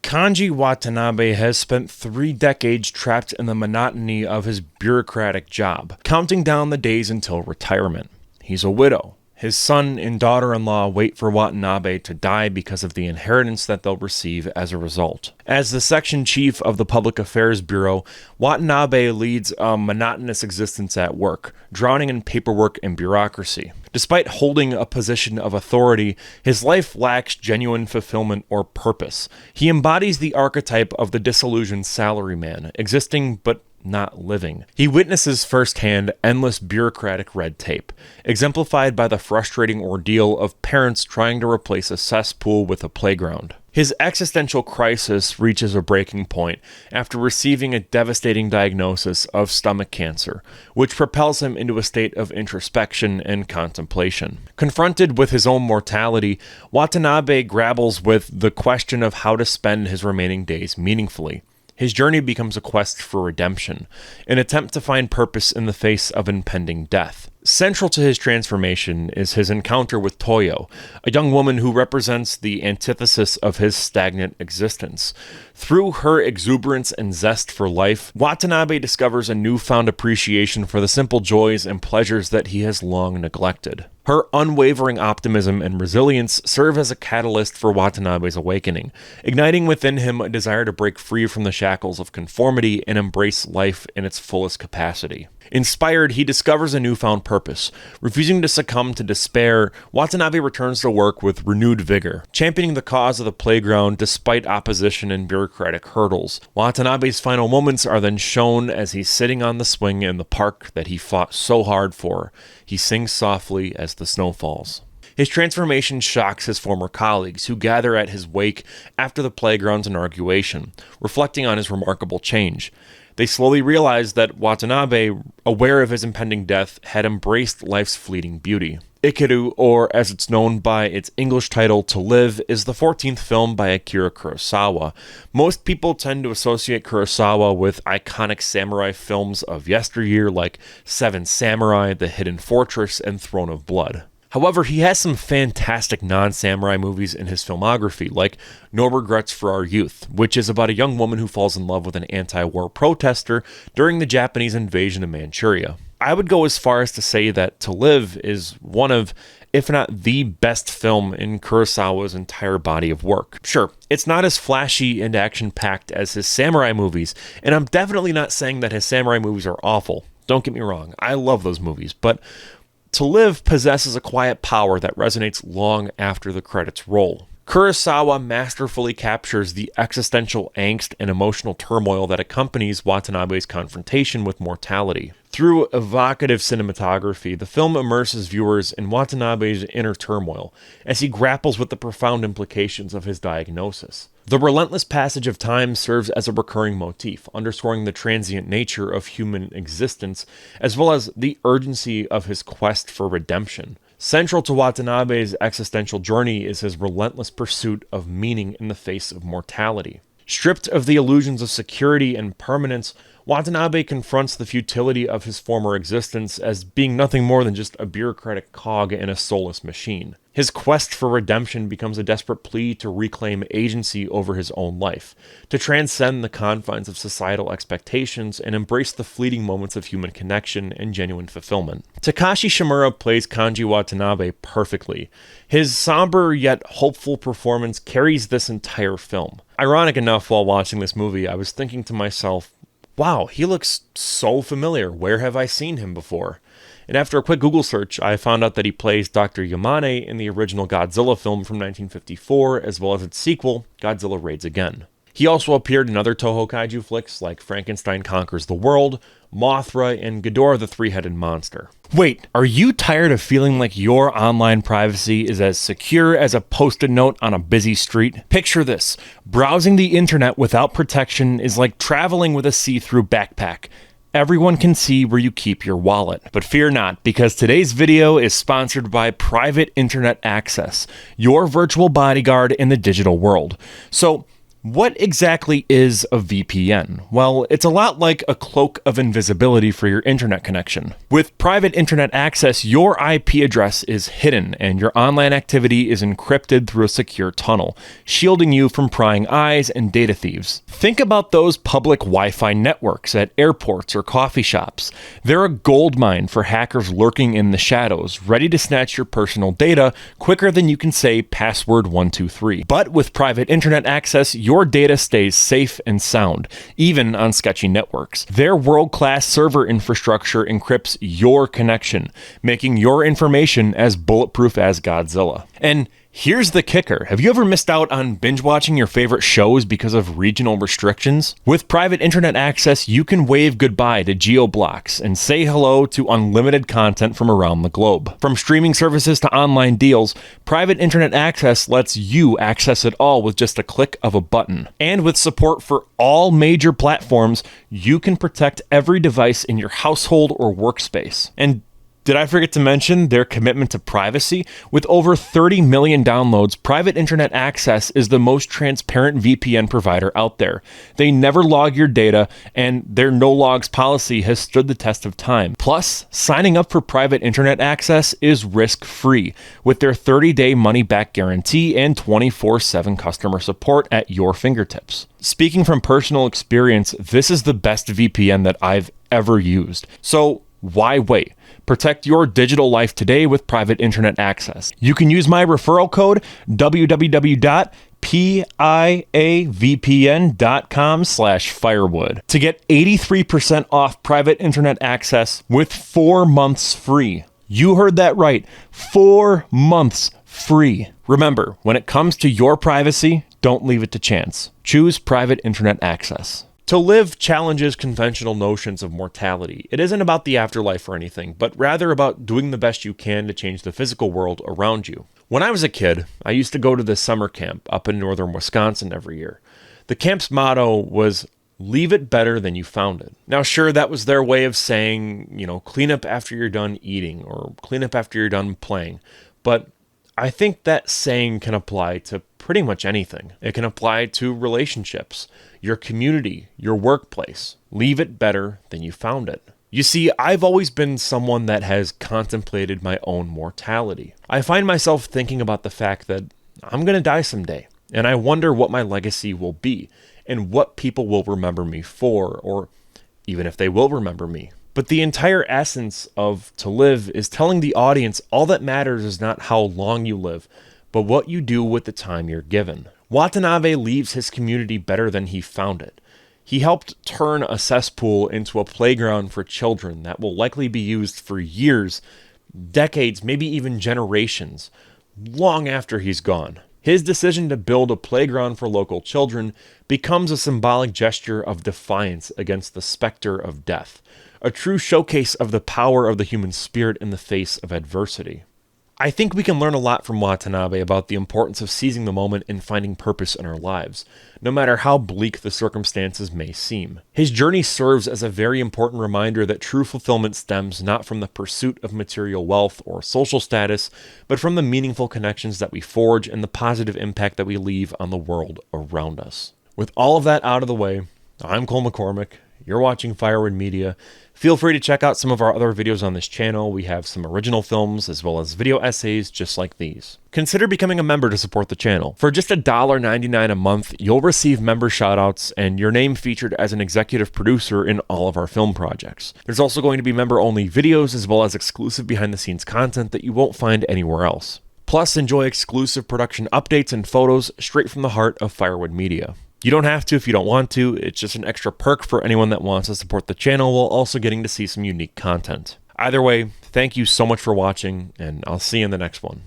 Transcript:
Kanji Watanabe has spent 3 decades trapped in the monotony of his bureaucratic job, counting down the days until retirement. He's a widow. His son and daughter-in-law wait for Watanabe to die because of the inheritance that they'll receive as a result. As the section chief of the Public Affairs Bureau, Watanabe leads a monotonous existence at work, drowning in paperwork and bureaucracy. Despite holding a position of authority, his life lacks genuine fulfillment or purpose. He embodies the archetype of the disillusioned salaryman, existing but not living. He witnesses firsthand endless bureaucratic red tape, exemplified by the frustrating ordeal of parents trying to replace a cesspool with a playground. His existential crisis reaches a breaking point after receiving a devastating diagnosis of stomach cancer, which propels him into a state of introspection and contemplation. Confronted with his own mortality, Watanabe grapples with the question of how to spend his remaining days meaningfully. His journey becomes a quest for redemption, an attempt to find purpose in the face of impending death. Central to his transformation is his encounter with Toyo, a young woman who represents the antithesis of his stagnant existence. Through her exuberance and zest for life, Watanabe discovers a newfound appreciation for the simple joys and pleasures that he has long neglected. Her unwavering optimism and resilience serve as a catalyst for Watanabe's awakening, igniting within him a desire to break free from the shackles of conformity and embrace life in its fullest capacity. Inspired, he discovers a newfound purpose. Refusing to succumb to despair, Watanabe returns to work with renewed vigor, championing the cause of the playground despite opposition and bureaucratic hurdles. Watanabe's final moments are then shown as he's sitting on the swing in the park that he fought so hard for. He sings softly as the snow falls. His transformation shocks his former colleagues, who gather at his wake after the playground's inauguration, reflecting on his remarkable change. They slowly realize that Watanabe, aware of his impending death, had embraced life's fleeting beauty. Ikiru, or as it's known by its English title, To Live, is the 14th film by Akira Kurosawa. Most people tend to associate Kurosawa with iconic samurai films of yesteryear like Seven Samurai, The Hidden Fortress, and Throne of Blood. However, he has some fantastic non-samurai movies in his filmography, like No Regrets for Our Youth, which is about a young woman who falls in love with an anti-war protester during the Japanese invasion of Manchuria. I would go as far as to say that To Live is one of, if not the best film in Kurosawa's entire body of work. Sure, it's not as flashy and action-packed as his samurai movies, and I'm definitely not saying that his samurai movies are awful. Don't get me wrong, I love those movies, but To Live possesses a quiet power that resonates long after the credits roll. Kurosawa masterfully captures the existential angst and emotional turmoil that accompanies Watanabe's confrontation with mortality. Through evocative cinematography, the film immerses viewers in Watanabe's inner turmoil as he grapples with the profound implications of his diagnosis. The relentless passage of time serves as a recurring motif, underscoring the transient nature of human existence, as well as the urgency of his quest for redemption. Central to Watanabe's existential journey is his relentless pursuit of meaning in the face of mortality. Stripped of the illusions of security and permanence, Watanabe confronts the futility of his former existence as being nothing more than just a bureaucratic cog in a soulless machine. His quest for redemption becomes a desperate plea to reclaim agency over his own life, to transcend the confines of societal expectations and embrace the fleeting moments of human connection and genuine fulfillment. Takashi Shimura plays Kanji Watanabe perfectly. His somber yet hopeful performance carries this entire film. Ironic enough, while watching this movie, I was thinking to myself, wow, he looks so familiar. Where have I seen him before? And after a quick Google search, I found out that he plays Dr. Yamane in the original Godzilla film from 1954, as well as its sequel, Godzilla Raids Again. He also appeared in other Toho kaiju flicks like Frankenstein Conquers the World, Mothra, and Ghidorah the Three-Headed Monster. Wait, are you tired of feeling like your online privacy is as secure as a post-it note on a busy street? Picture this. Browsing the internet without protection is like traveling with a see-through backpack. Everyone can see where you keep your wallet. But fear not, because today's video is sponsored by Private Internet Access, your virtual bodyguard in the digital world. So, What exactly is a VPN? Well, it's a lot like a cloak of invisibility for your internet connection. With private internet access, your IP address is hidden and your online activity is encrypted through a secure tunnel, shielding you from prying eyes and data thieves. Think about those public Wi-Fi networks at airports or coffee shops. They're a goldmine for hackers lurking in the shadows, ready to snatch your personal data quicker than you can say password 123. But with private internet access, your data stays safe and sound, even on sketchy networks. Their world-class server infrastructure encrypts your connection, making your information as bulletproof as Godzilla. And here's the kicker. Have you ever missed out on binge watching your favorite shows because of regional restrictions? With private internet access, you can wave goodbye to geo-blocks and say hello to unlimited content from around the globe. From streaming services to online deals, private internet access lets you access it all with just a click of a button. And with support for all major platforms, you can protect every device in your household or workspace. And did I forget to mention their commitment to privacy? With over 30 million downloads, private internet access is the most transparent VPN provider out there. They never log your data, and their no logs policy has stood the test of time. Plus, signing up for private internet access is risk-free with their 30-day money-back guarantee and 24/7 customer support at your fingertips. Speaking from personal experience, this is the best VPN that I've ever used. So why wait? Protect your digital life today with private internet access. You can use my referral code www.piavpn.com/firewood to get 83% off private internet access with 4 months free. You heard that right. 4 months free. Remember, when it comes to your privacy, don't leave it to chance. Choose private internet access. To live challenges conventional notions of mortality. It isn't about the afterlife or anything, but rather about doing the best you can to change the physical world around you. When I was a kid, I used to go to this summer camp up in northern Wisconsin every year. The camp's motto was, "Leave it better than you found it." Now, sure, that was their way of saying, clean up after you're done eating or clean up after you're done playing. But I think that saying can apply to pretty much anything. It can apply to relationships, your community, your workplace. Leave it better than you found it. You see, I've always been someone that has contemplated my own mortality. I find myself thinking about the fact that I'm going to die someday, and I wonder what my legacy will be and what people will remember me for, or even if they will remember me. But the entire essence of To Live is telling the audience all that matters is not how long you live, but what you do with the time you're given. Watanabe leaves his community better than he found it. He helped turn a cesspool into a playground for children that will likely be used for years, decades, maybe even generations, long after he's gone. His decision to build a playground for local children becomes a symbolic gesture of defiance against the specter of death, a true showcase of the power of the human spirit in the face of adversity. I think we can learn a lot from Watanabe about the importance of seizing the moment and finding purpose in our lives, no matter how bleak the circumstances may seem. His journey serves as a very important reminder that true fulfillment stems not from the pursuit of material wealth or social status, but from the meaningful connections that we forge and the positive impact that we leave on the world around us. With all of that out of the way, I'm Cole McCormick. You're watching Firewood Media. Feel free to check out some of our other videos on this channel. We have some original films as well as video essays just like these. Consider becoming a member to support the channel. For just $1.99 a month, you'll receive member shoutouts and your name featured as an executive producer in all of our film projects. There's also going to be member-only videos as well as exclusive behind-the-scenes content that you won't find anywhere else. Plus, enjoy exclusive production updates and photos straight from the heart of Firewood Media. You don't have to if you don't want to. It's just an extra perk for anyone that wants to support the channel while also getting to see some unique content. Either way, thank you so much for watching, and I'll see you in the next one.